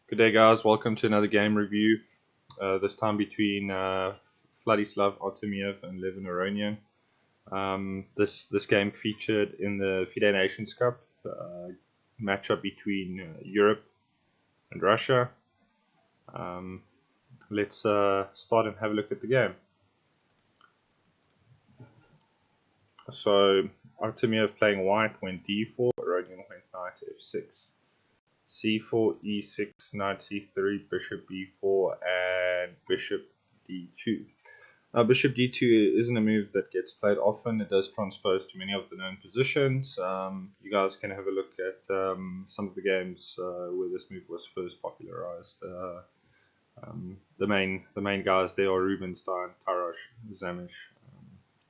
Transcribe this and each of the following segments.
Good day, guys. Welcome to another game review. This time between Vladislav Artemiev and Levin Aronian. This game featured in the Fide Nations Cup matchup between Europe and Russia. Let's start and have a look at the game. So Artemiev playing white went d4, Aronian went knight f6. c4, e6, knight c3, bishop b4, and bishop d2. Now, bishop d2 isn't a move that gets played often. It does transpose to many of the known positions. You guys can have a look at some of the games where this move was first popularized. The main guys there are Rubinstein, Tarrsch, Samisch.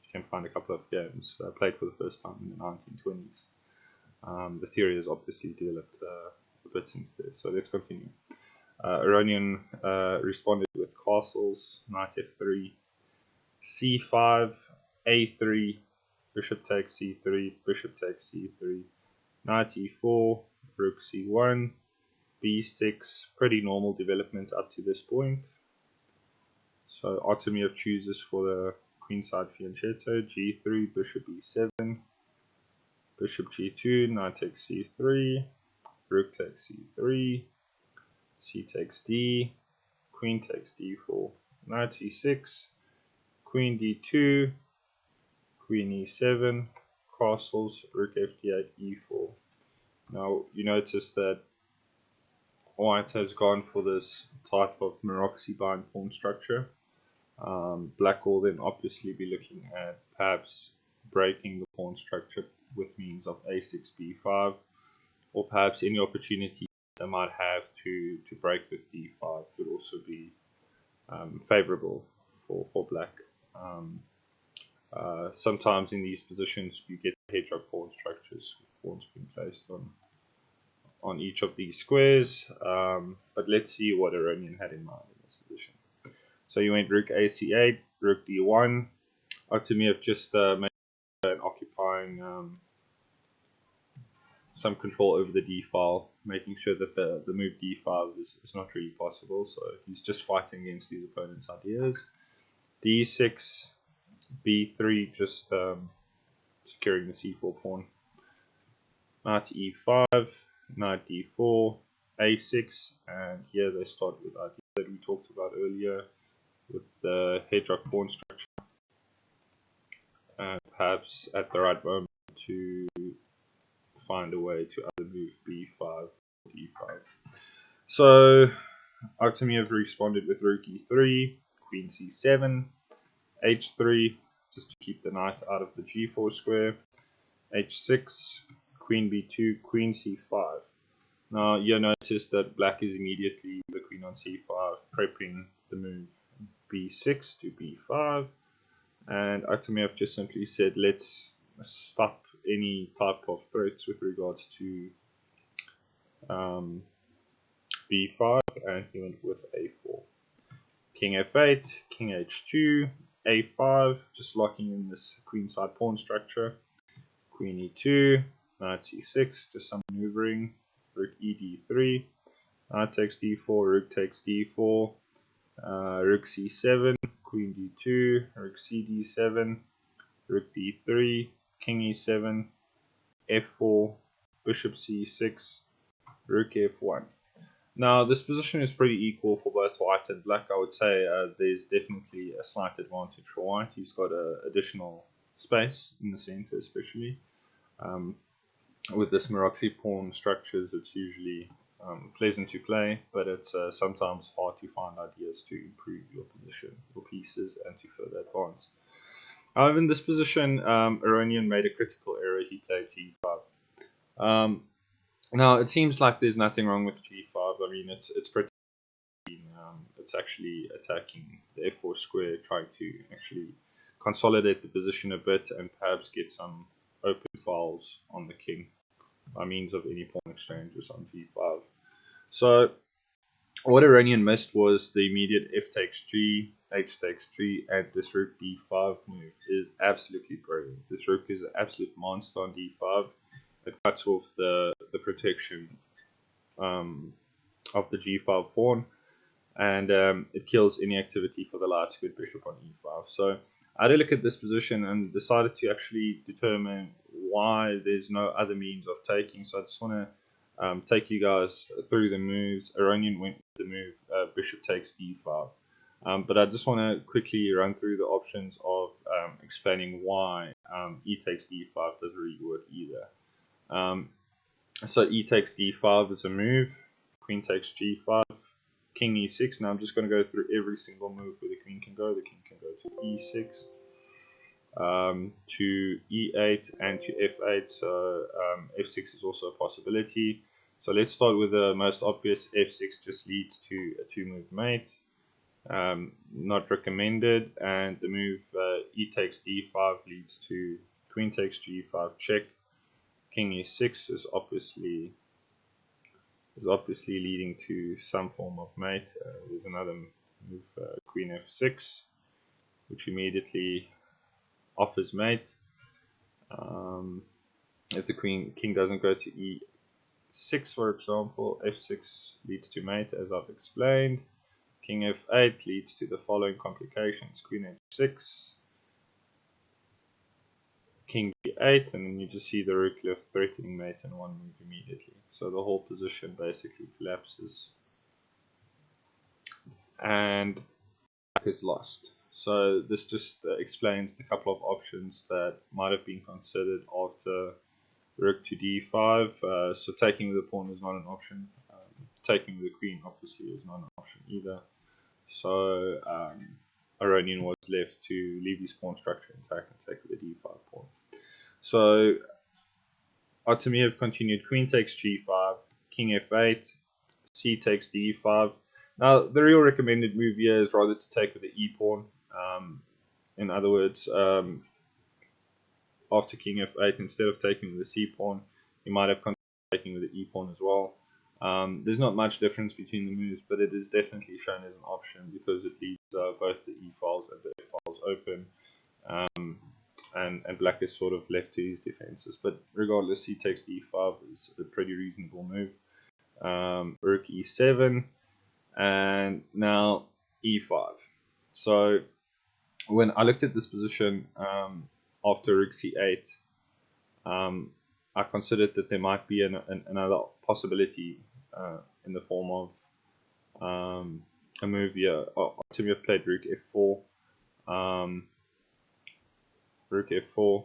You can find a couple of games played for the first time in the 1920s. The theory is obviously developed a bit since there. So let's continue. Aronian responded with castles, knight f3, c5, a3, bishop takes c3, bishop takes c3, knight e4, rook c1, b6. Pretty normal development up to this point. So Artemiev chooses for the queenside fianchetto, g3, bishop e7, bishop g2, knight takes c3, rook takes c3, c takes d, queen takes d4, knight c6, queen d2, queen e7, castles, rook f8, e4. Now you notice that white has gone for this type of Marais bind pawn structure. Black will then obviously be looking at perhaps breaking the pawn structure with means of a6, b5, or perhaps any opportunity they might have to break with d5 would also be favorable for black. Sometimes in these positions you get hedgehog pawn structures with pawns being placed on each of these squares, but let's see what Aronian had in mind in this position. So you went rook ac8, rook d1. Artemiev just made an occupying some control over the d file, making sure that the move d5 is not really possible. So he's just fighting against his opponent's ideas. d6, b3, just securing the c4 pawn. Knight e5, knight d4, a6, and here they start with the idea that we talked about earlier with the hedgehog pawn structure, and perhaps at the right moment to find a way to either move b5 or d5. So Artemiev responded with rook e3, queen c7, h3, just to keep the knight out of the g4 square, h6, queen b2, queen c5. Now you'll notice that black is immediately the queen on c5, prepping the move b6 to b5, and Artemiev just simply said, let's stop any type of threats with regards to b5, and he went with a4. King f8, king h2, a5, just locking in this queenside pawn structure, queen e2, knight c6, just some maneuvering, rook e d3, knight takes d4, rook takes d4, rook c7, queen d2, rook c d7, rook d3, king e7, f4, bishop c6, rook f1. Now this position is pretty equal for both white and black. I would say there's definitely a slight advantage for white. He's got additional space in the center, especially. With this Marais pawn structures, it's usually pleasant to play, but it's sometimes hard to find ideas to improve your position, your pieces, and to further advance. However, in this position, Aronian made a critical error. He played g5. Now, it seems like there's nothing wrong with g5. I mean, it's pretty. It's actually attacking the f4 square, trying to actually consolidate the position a bit and perhaps get some open files on the king by means of any pawn exchanges on g5. So what Aronian missed was the immediate f takes g, h takes g, and this rook d5 move is absolutely brilliant. This rook is an absolute monster on d5. It cuts off the protection of the g5 pawn, and it kills any activity for the light squared bishop on e5. So I had a look at this position and decided to actually determine why there's no other means of taking. So I just want to take you guys through the moves. Aronian went with the move bishop takes e5. But I just want to quickly run through the options of explaining why e takes d5 doesn't really work either. So e takes d5 is a move, queen takes g5, king e6. Now I'm just going to go through every single move where the queen can go. The king can go to e6, to e8, and to f8. So f6 is also a possibility. So let's start with the most obvious. f6 just leads to a two-move mate. Not recommended. And the move e takes d5 leads to queen takes g5 check. King e6 is obviously leading to some form of mate. There's another move, queen f6, which immediately offers mate. If the king doesn't go to e6, for example, f6 leads to mate, as I've explained. King f8 leads to the following complications: queen h6, king b8, and then you just see the rook left threatening mate in one move immediately. So the whole position basically collapses and black is lost. So this just explains the couple of options that might have been considered after rook to d5. So taking the pawn is not an option. Taking the queen obviously is not an option either. So Aronian was left to leave his pawn structure intact and take the d5 pawn. So Artemiev continued queen takes g5, king f8, c takes d5. Now the real recommended move here is rather to take with the e pawn. In other words, after king f8, instead of taking with the c pawn, you might have considered taking with the e pawn as well. There's not much difference between the moves, but it is definitely shown as an option because it leaves both the e files and the f files open, and black is sort of left to his defenses. But regardless, he takes d5 is a pretty reasonable move. Rook e7, and now e5. So when I looked at this position after rook c8, I considered that there might be another possibility in the form of a move here. Artemiev played rook f4. Rook f4.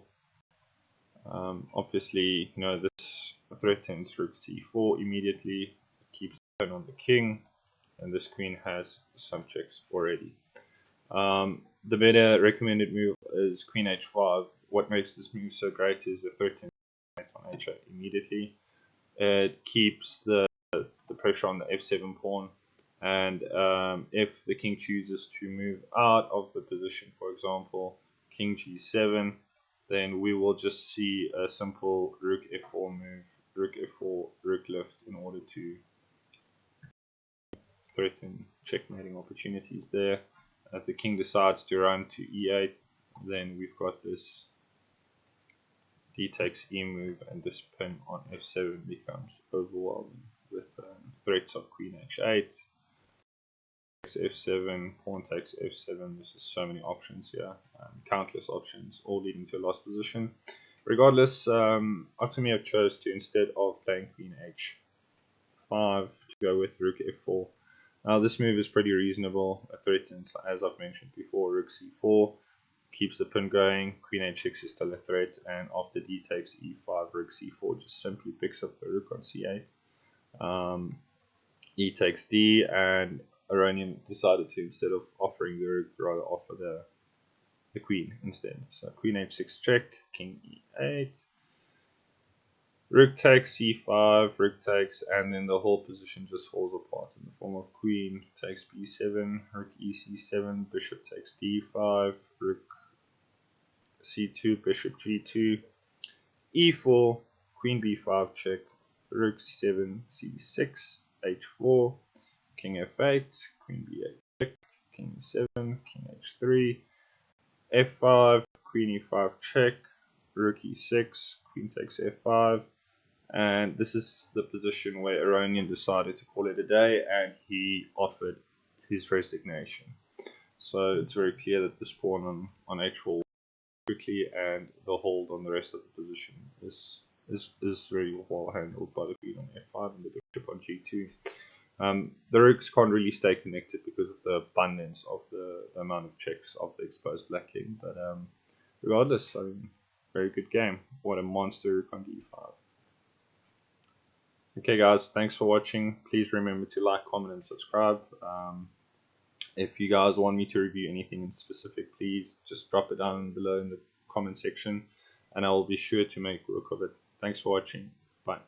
Obviously, you know, this threatens rook c4 immediately. It keeps the pawn on the king, and this queen has some checks already. The better recommended move is queen h5. What makes this move so great is the threatened on h8 immediately. It keeps the pressure on the f7 pawn, and if the king chooses to move out of the position, for example king g7, then we will just see a simple rook f4 move, rook f4, rook lift, in order to threaten checkmating opportunities there. If the king decides to run to e8, then we've got this d takes e move, and this pin on f7 becomes overwhelming with threats of queen h8, takes f7, pawn takes f7. There's just so many options here, countless options, all leading to a lost position. Regardless, Artemiev chose to, instead of playing queen h5, to go with rook f4. Now this move is pretty reasonable. It threatens, as I've mentioned before, rook c4, keeps the pin going. Queen h6 is still a threat, and after d takes e5, rook c4 just simply picks up the rook on c8. E takes d, and Aronian decided to, instead of offering the rook, rather offer the queen instead. So queen h6 check, king e8, rook takes c5, rook takes, and then the whole position just falls apart in the form of queen takes b7, rook ec7, bishop takes d5, rook c2, bishop g2, e4, queen b5 check, rook c7, c6, h4, king f8, queen b8 check, king e7, king h3, f5, queen e5 check, rook e6, queen takes f5, And this is the position where Aronian decided to call it a day, and he offered his resignation. So it's very clear that the pawn on h4 quickly, and the hold on the rest of the position is really well handled by the queen on f5 and the bishop on g2. The rooks can't really stay connected because of the abundance of the amount of checks of the exposed black king. But regardless, I mean, very good game. What a monster rook on d5. Okay guys, thanks for watching. Please remember to like, comment and subscribe. If you guys want me to review anything in specific, please just drop it down below in the comment section and I will be sure to make work of it. Thanks for watching. Bye.